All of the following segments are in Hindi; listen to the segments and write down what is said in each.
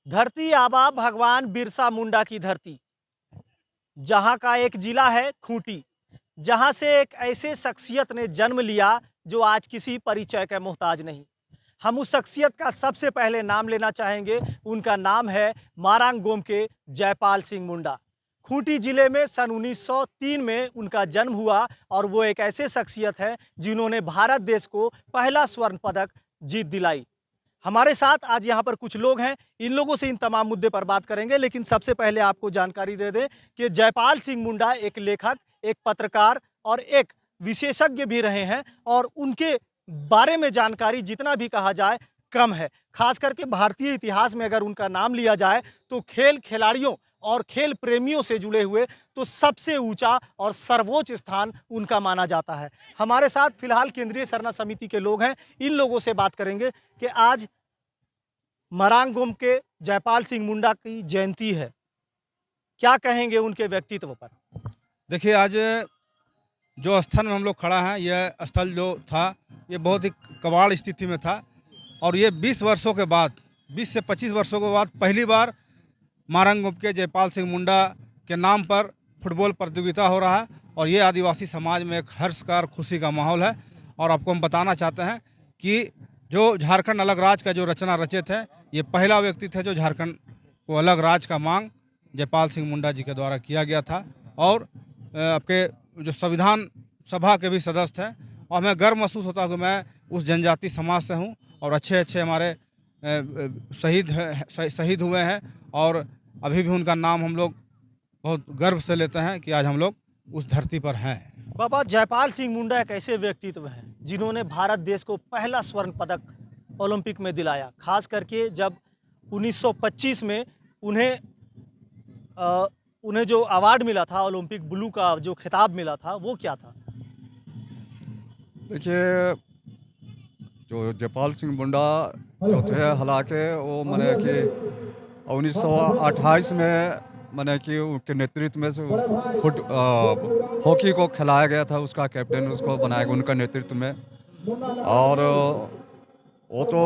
धरती आबा भगवान बिरसा मुंडा की धरती, जहां का एक जिला है खूंटी, जहां से एक ऐसे शख्सियत ने जन्म लिया जो आज किसी परिचय के मोहताज नहीं। हम उस शख्सियत का सबसे पहले नाम लेना चाहेंगे। उनका नाम है मारांगोम के जयपाल सिंह मुंडा। खूंटी जिले में सन 1903 में उनका जन्म हुआ और वो एक ऐसे शख्सियत हैं जिन्होंने भारत देश को पहला स्वर्ण पदक जीत दिलाई। हमारे साथ आज यहाँ पर कुछ लोग हैं, इन लोगों से इन तमाम मुद्दे पर बात करेंगे। लेकिन सबसे पहले आपको जानकारी दे दें कि जयपाल सिंह मुंडा एक लेखक, एक पत्रकार और एक विशेषज्ञ भी रहे हैं और उनके बारे में जानकारी जितना भी कहा जाए कम है। खास करके भारतीय इतिहास में अगर उनका नाम लिया जाए तो खेल खिलाड़ियों और खेल प्रेमियों से जुड़े हुए तो सबसे ऊंचा और सर्वोच्च स्थान उनका माना जाता है। हमारे साथ फिलहाल केंद्रीय सरना समिति के लोग हैं, इन लोगों से बात करेंगे कि आज मरांगोम के जयपाल सिंह मुंडा की जयंती है, क्या कहेंगे उनके व्यक्तित्व पर? देखिए, आज जो स्थल में हम लोग खड़ा हैं, यह स्थल जो था, ये बहुत ही कबाड़ स्थिति में था। और ये 20 वर्षों के बाद, 20 से 25 वर्षों के बाद पहली बार मारंगगोम के जयपाल सिंह मुंडा के नाम पर फुटबॉल प्रतियोगिता हो रहा है। और ये आदिवासी समाज में एक हर्ष का और खुशी का माहौल है। और आपको हम बताना चाहते हैं कि जो झारखंड अलग राज्य का जो रचना रचे थे, ये पहला व्यक्ति थे जो झारखंड को अलग राज्य का मांग जयपाल सिंह मुंडा जी के द्वारा किया गया था। और आपके जो संविधान सभा के भी सदस्य थे। और हमें गर्व महसूस होता है कि मैं उस जनजाति समाज से हूँ और अच्छे अच्छे हमारे शहीद हुए हैं। और अभी भी उनका नाम हम लोग बहुत गर्व से लेते हैं कि आज हम लोग उस धरती पर हैं। बाबा, जयपाल सिंह मुंडा एक ऐसे व्यक्तित्व हैं जिन्होंने भारत देश को पहला स्वर्ण पदक ओलंपिक में दिलाया। खास करके जब 1925 में उन्हें उन्हें जो अवार्ड मिला था, ओलंपिक ब्लू का जो खिताब मिला था, वो क्या था? देखिए, जो जयपाल सिंह मुंडा जो थे, हालांकि वो मैंने कि 1928 में मैंने कि उनके नेतृत्व में से हॉकी को खिलाया गया था। उसका कैप्टन उसको बनाया गया उनका नेतृत्व में। और वो तो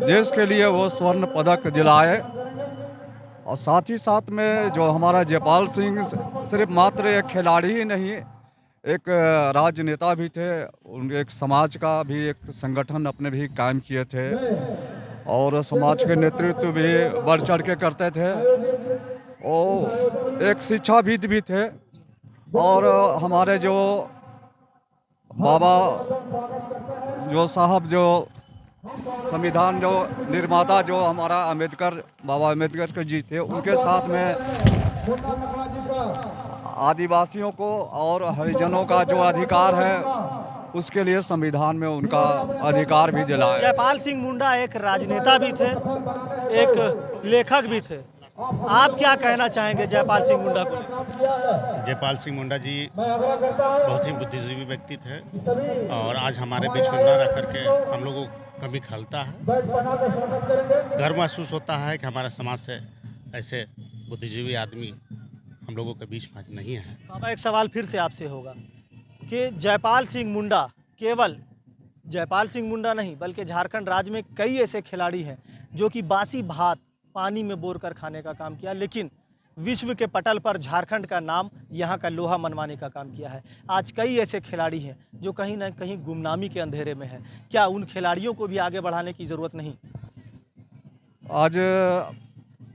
देश के लिए वो स्वर्ण पदक दिलाए। और साथ ही साथ में जो हमारा जयपाल सिंह सिर्फ मात्र एक खिलाड़ी ही नहीं, एक राजनेता भी थे। उनके एक समाज का भी एक संगठन अपने भी कायम किए थे और समाज के नेतृत्व भी बढ़ चढ़ के करते थे। और एक शिक्षाविद भी थे। और हमारे जो बाबा जो साहब जो संविधान जो निर्माता जो हमारा अम्बेडकर, बाबा अम्बेडकर जी थे, उनके साथ में आदिवासियों को और हरिजनों का जो अधिकार है उसके लिए संविधान में उनका अधिकार भी दिलाया। जयपाल सिंह मुंडा एक राजनेता भी थे, एक लेखक भी थे। आप क्या कहना चाहेंगे जयपाल सिंह मुंडा को? जयपाल सिंह मुंडा जी बहुत ही बुद्धिजीवी व्यक्ति थे और आज हमारे बीच में न रह करके हम लोगों को कभी खलता है। गर्व महसूस होता है कि हमारे समाज से ऐसे बुद्धिजीवी आदमी हम लोगों के बीच में आज नहीं है। बाबा, एक सवाल फिर से आपसे होगा कि जयपाल सिंह मुंडा केवल जयपाल सिंह मुंडा नहीं बल्कि झारखंड राज्य में कई ऐसे खिलाड़ी हैं जो कि बासी भात पानी में बोर कर खाने का काम किया, लेकिन विश्व के पटल पर झारखंड का नाम, यहाँ का लोहा मनवाने का काम किया है। आज कई ऐसे खिलाड़ी हैं जो कहीं ना कहीं गुमनामी के अंधेरे में है। क्या उन खिलाड़ियों को भी आगे बढ़ाने की ज़रूरत नहीं? आज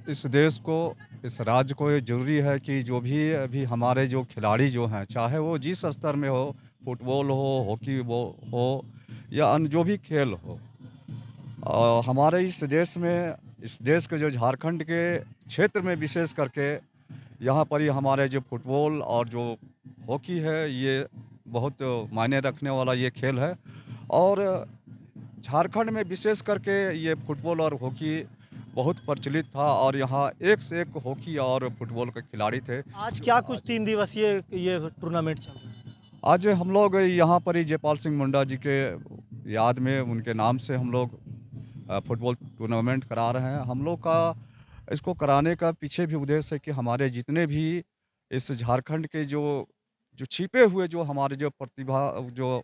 इस देश को, इस राज्य को ये जरूरी है कि जो भी अभी हमारे जो खिलाड़ी जो हैं, चाहे वो जिस स्तर में हो, फुटबॉल हो, हॉकी वो हो या अन्य जो भी खेल हो, हमारे इस देश में, इस देश के जो झारखंड के क्षेत्र में विशेष करके यहाँ पर ही हमारे जो फुटबॉल और जो हॉकी है, ये बहुत मायने रखने वाला ये खेल है। और झारखंड में विशेष करके ये फुटबॉल और हॉकी बहुत प्रचलित था और यहाँ एक से एक हॉकी और फुटबॉल के खिलाड़ी थे। आज क्या कुछ 3 दिवसीय ये टूर्नामेंट चल रहा है? आज हम लोग यहाँ पर ही जयपाल सिंह मुंडा जी के याद में, उनके नाम से हम लोग फुटबॉल टूर्नामेंट करा रहे हैं। हम लोग का इसको कराने का पीछे भी उद्देश्य है कि हमारे जितने भी इस झारखंड के जो जो छिपे हुए जो हमारे जो प्रतिभा जो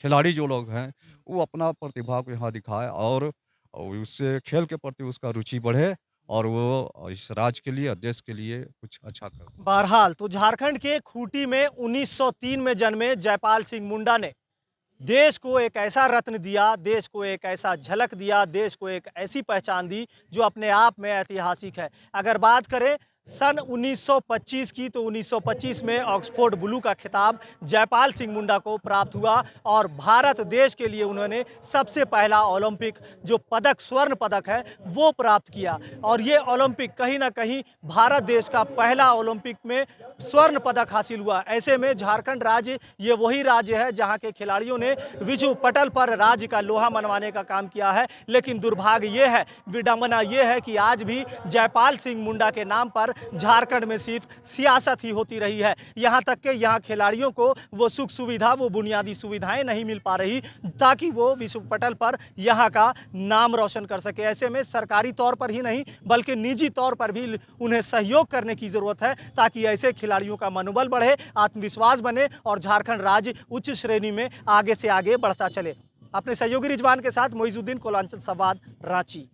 खिलाड़ी जो लोग हैं, वो अपना प्रतिभा को यहाँ दिखाए और और उससे खेल के प्रति उसका रुचि बढ़े और वो इस राज्य के लिए और देश के लिए कुछ अच्छा करे। बहरहाल तो झारखंड के खूंटी में 1903 में जन्मे जयपाल सिंह मुंडा ने देश को एक ऐसा रत्न दिया, देश को एक ऐसा झलक दिया, देश को एक ऐसी पहचान दी जो अपने आप में ऐतिहासिक है। अगर बात करें सन 1925 की, तो 1925 में ऑक्सफोर्ड ब्लू का खिताब जयपाल सिंह मुंडा को प्राप्त हुआ और भारत देश के लिए उन्होंने सबसे पहला ओलंपिक जो पदक, स्वर्ण पदक है, वो प्राप्त किया। और ये ओलंपिक कहीं ना कहीं भारत देश का पहला ओलंपिक में स्वर्ण पदक हासिल हुआ। ऐसे में झारखंड राज्य ये वही राज्य है जहाँ के खिलाड़ियों ने विश्व पटल पर राज्य का लोहा मनवाने का काम किया है। लेकिन दुर्भाग्य ये है, विडंबना ये है कि आज भी जयपाल सिंह मुंडा के नाम पर झारखंड में सिर्फ सियासत ही होती रही है। यहाँ तक कि यहाँ खिलाड़ियों को वो सुख सुविधा, वो बुनियादी सुविधाएं नहीं मिल पा रही ताकि वो विश्व पटल पर यहाँ का नाम रोशन कर सके। ऐसे में सरकारी तौर पर ही नहीं बल्कि निजी तौर पर भी उन्हें सहयोग करने की ज़रूरत है ताकि ऐसे खिलाड़ियों का मनोबल बढ़े, आत्मविश्वास बने और झारखंड राज्य उच्च श्रेणी में आगे से आगे बढ़ता चले। अपने सहयोगी रिजवान के साथ मोइजुद्दीन, कोलांचल संवाद, रांची।